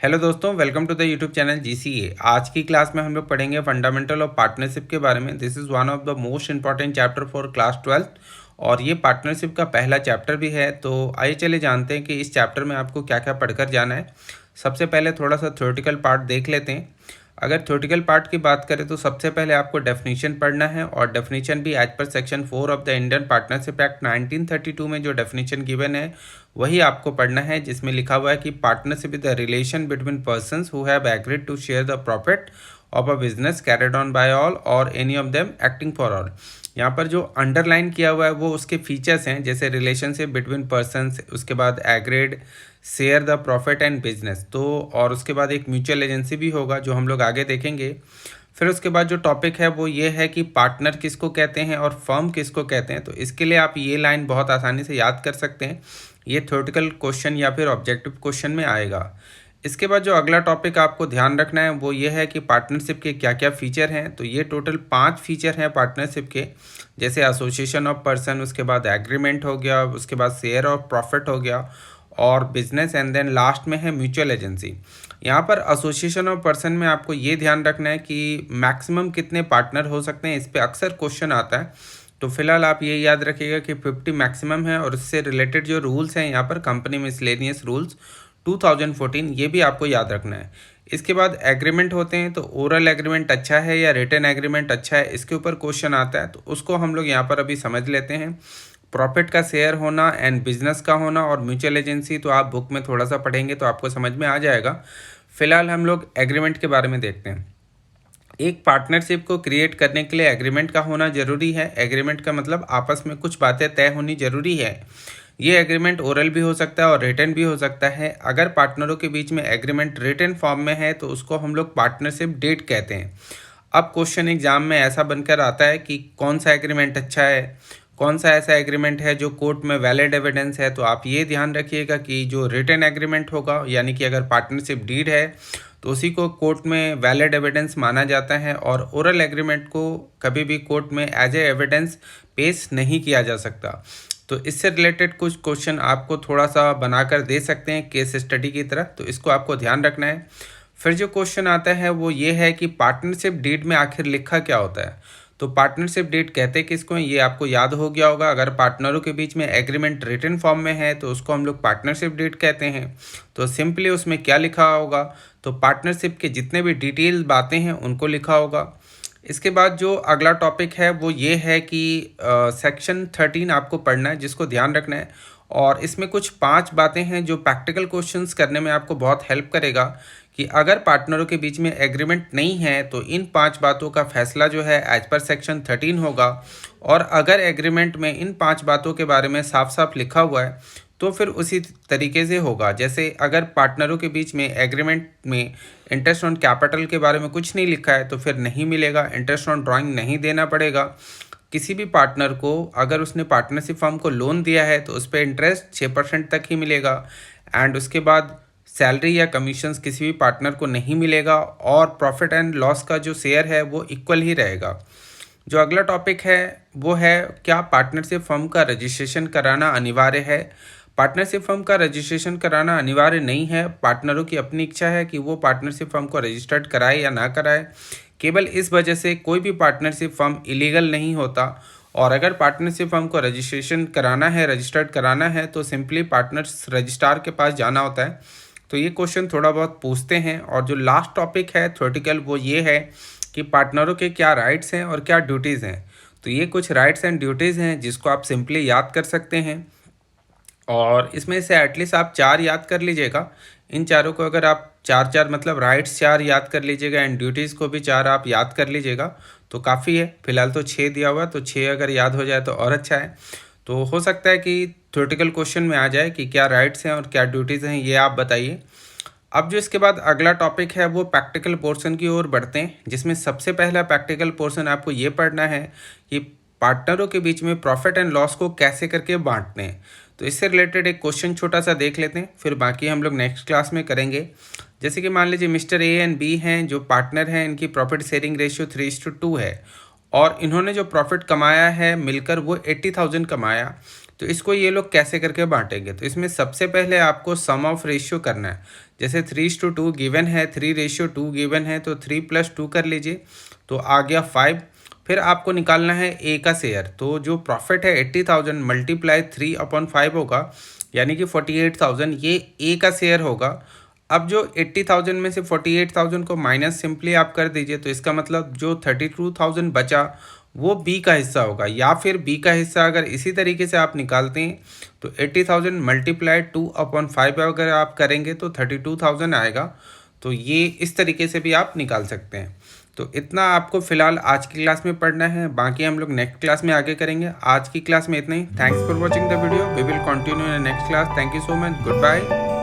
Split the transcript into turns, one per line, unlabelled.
Hello दोस्तों, welcome to the YouTube channel GCA. आज की क्लास में हम लोग पढ़ेंगे फंडामेंटल ऑफ पार्टनरशिप के बारे में। This is one of the most important chapter for class 12 और ये पार्टनरशिप का पहला चैप्टर भी है। तो आइए चले जानते हैं कि इस चैप्टर में आपको क्या क्या पढ़कर जाना है। सबसे पहले थोड़ा सा थ्योरेटिकल पार्ट देख लेते हैं। अगर थ्योरेटिकल पार्ट की बात करें तो सबसे पहले आपको डेफिनेशन पढ़ना है और डेफिनेशन भी as per section 4 of the Indian Partnership Act 1932 में जो डेफिनेशन गिवन है वही आपको पढ़ना है, जिसमें लिखा हुआ है कि partnership is the relation between persons who have agreed to share the profit of a business carried on by all or any of them acting for all. यहाँ पर जो अंडरलाइन किया हुआ है वो उसके फीचर्स हैं, जैसे रिलेशनशिप बिटवीन पर्सन्स, उसके बाद agreed share the profit and business, तो और उसके बाद एक म्यूचुअल एजेंसी भी होगा जो हम लोग आगे देखेंगे। फिर उसके बाद जो टॉपिक है वो ये है कि पार्टनर किसको कहते हैं और फर्म किसको कहते हैं। तो इसके लिए आप ये लाइन बहुत आसानी से याद कर सकते हैं, ये थ्योरेटिकल क्वेश्चन या फिर ऑब्जेक्टिव क्वेश्चन में आएगा। इसके बाद जो अगला टॉपिक आपको ध्यान रखना है वो ये है कि पार्टनरशिप के क्या क्या फीचर हैं। तो ये टोटल 5 फीचर हैं पार्टनरशिप के, जैसे एसोसिएशन ऑफ पर्सन, उसके बाद एग्रीमेंट हो गया, उसके बाद शेयर ऑफ प्रॉफिट हो गया और बिजनेस, एंड देन लास्ट में है म्यूचुअल एजेंसी। यहाँ पर एसोसिएशन ऑफ पर्सन में आपको ये ध्यान रखना है कि मैक्सिमम कितने पार्टनर हो सकते हैं, इस पर अक्सर क्वेश्चन आता है। तो फिलहाल आप ये याद रखिएगा कि 50 मैक्सिमम है और इससे रिलेटेड जो रूल्स हैं यहाँ पर कंपनी मिसलेनियस रूल्स 2014, ये भी आपको याद रखना है। इसके बाद एग्रीमेंट होते हैं, तो ओरल एग्रीमेंट अच्छा है या रिटन एग्रीमेंट अच्छा है, इसके ऊपर क्वेश्चन आता है, तो उसको हम लोग यहाँ पर अभी समझ लेते हैं। प्रॉफिट का शेयर होना एंड बिजनेस का होना और म्यूचुअल एजेंसी तो आप बुक में थोड़ा सा पढ़ेंगे तो आपको समझ में आ जाएगा। फिलहाल हम लोग एग्रीमेंट के बारे में देखते हैं। एक पार्टनरशिप को क्रिएट करने के लिए एग्रीमेंट का होना जरूरी है। एग्रीमेंट का मतलब आपस में कुछ बातें तय होनी जरूरी है। ये एग्रीमेंट ओरल भी हो सकता है और रिटन भी हो सकता है। अगर पार्टनरों के बीच में एग्रीमेंट रिटन फॉर्म में है तो उसको हम लोग पार्टनरशिप डेट कहते हैं। अब क्वेश्चन एग्जाम में ऐसा बनकर आता है कि कौन सा एग्रीमेंट अच्छा है, कौन सा ऐसा एग्रीमेंट है जो कोर्ट में वैलिड एविडेंस है। तो आप ये ध्यान रखिएगा कि जो रिटन एग्रीमेंट होगा, यानी कि अगर पार्टनरशिप डीड है तो उसी को कोर्ट में वैलिड एविडेंस माना जाता है और ओरल एग्रीमेंट को कभी भी कोर्ट में एज ए एविडेंस पेश नहीं किया जा सकता। तो इससे रिलेटेड कुछ क्वेश्चन आपको थोड़ा सा बनाकर दे सकते हैं केस स्टडी की तरह, तो इसको आपको ध्यान रखना है। फिर जो क्वेश्चन आता है वो ये है कि पार्टनरशिप डीड में आखिर लिखा क्या होता है। तो पार्टनरशिप डीड कहते किसको हैं, ये आपको याद हो गया होगा। अगर पार्टनरों के बीच में एग्रीमेंट रिटन फॉर्म में है तो उसको हम लोग पार्टनरशिप डीड कहते हैं। तो सिंपली उसमें क्या लिखा होगा, तो पार्टनरशिप के जितने भी डिटेल बातें हैं उनको लिखा होगा। इसके बाद जो अगला टॉपिक है वो ये है कि सेक्शन 13 आपको पढ़ना है, जिसको ध्यान रखना है। और इसमें कुछ 5 बातें हैं जो प्रैक्टिकल क्वेश्चंस करने में आपको बहुत हेल्प करेगा कि अगर पार्टनरों के बीच में एग्रीमेंट नहीं है तो इन 5 बातों का फैसला जो है एज पर सेक्शन 13 होगा। और अगर एग्रीमेंट में इन 5 बातों के बारे में साफ साफ लिखा हुआ है तो फिर उसी तरीके से होगा। जैसे अगर पार्टनरों के बीच में एग्रीमेंट में इंटरेस्ट ऑन कैपिटल के बारे में कुछ नहीं लिखा है तो फिर नहीं मिलेगा, इंटरेस्ट ऑन ड्राइंग नहीं देना पड़ेगा। किसी भी पार्टनर को अगर उसने पार्टनरशिप फर्म को लोन दिया है तो उस पर इंटरेस्ट 6% तक ही मिलेगा। एंड उसके बाद सैलरी या कमीशंस किसी भी पार्टनर को नहीं मिलेगा और प्रॉफिट एंड लॉस का जो शेयर है वो इक्वल ही रहेगा। जो अगला टॉपिक है वो है क्या पार्टनरशिप फर्म का रजिस्ट्रेशन कराना अनिवार्य है। पार्टनरशिप फर्म का रजिस्ट्रेशन कराना अनिवार्य नहीं है, पार्टनरों की अपनी इच्छा है कि वो पार्टनरशिप फर्म को रजिस्टर्ड कराए या ना कराए। केवल इस वजह से कोई भी पार्टनरशिप फर्म इलीगल नहीं होता। और अगर पार्टनरशिप फर्म को रजिस्ट्रेशन कराना है, रजिस्टर्ड कराना है, तो सिंपली पार्टनर्स रजिस्ट्रार के पास जाना होता है। तो ये क्वेश्चन थोड़ा बहुत पूछते हैं। और जो लास्ट टॉपिक है थ्योरेटिकल वो ये है कि पार्टनरों के क्या राइट्स हैं और क्या ड्यूटीज़ हैं। तो ये कुछ राइट्स एंड ड्यूटीज़ हैं जिसको आप सिंपली याद कर सकते हैं और इसमें से एटलीस्ट आप 4 याद कर लीजिएगा। इन चारों को अगर आप 4 मतलब राइट्स 4 याद कर लीजिएगा एंड ड्यूटीज़ को भी 4 आप याद कर लीजिएगा तो काफ़ी है। फिलहाल तो 6 दिया हुआ, तो 6 अगर याद हो जाए तो और अच्छा है। तो हो सकता है कि थ्योरेटिकल क्वेश्चन में आ जाए कि क्या राइट्स हैं और क्या ड्यूटीज़ हैं, ये आप बताइए। अब जो इसके बाद अगला टॉपिक है वो प्रैक्टिकल पोर्शन की ओर बढ़ते हैं, जिसमें सबसे पहला प्रैक्टिकल पोर्शन आपको ये पढ़ना है कि पार्टनरों के बीच में प्रॉफिट एंड लॉस को कैसे करके बांटते हैं। तो इससे रिलेटेड एक क्वेश्चन छोटा सा देख लेते हैं, फिर बाकी हम लोग नेक्स्ट क्लास में करेंगे। जैसे कि मान लीजिए मिस्टर ए एंड बी हैं जो पार्टनर हैं, इनकी प्रॉफिट शेयरिंग रेशियो 3:2 है और इन्होंने जो प्रॉफिट कमाया है मिलकर वो 80,000 कमाया। तो तो इसको ये लोग कैसे करके बांटेंगे, तो इसमें सबसे पहले आपको सम ऑफ रेशियो करना है। जैसे 3:2 गिवन है, 3:2 गिवन है, तो 3 + 2 कर लीजिए, तो आ गया 5। फिर आपको निकालना है ए का शेयर, तो जो प्रॉफिट है 80,000 मल्टीप्लाई 3/5 होगा, यानी कि 48,000, ये ए का शेयर होगा। अब जो 80,000 में से 48,000 को माइनस सिंपली आप कर दीजिए, तो इसका मतलब जो 32,000 बचा वो बी का हिस्सा होगा। या फिर बी का हिस्सा अगर इसी तरीके से आप निकालते हैं तो 80,000 मल्टीप्लाई 2/5 अगर आप करेंगे तो 32,000 आएगा। तो ये इस तरीके से भी आप निकाल सकते हैं। तो इतना आपको फ़िलहाल आज की क्लास में पढ़ना है, बाकी हम लोग नेक्स्ट क्लास में आगे करेंगे। आज की क्लास में इतना ही। Thanks for watching the video. We will continue in next class. Thank you so much. Good bye.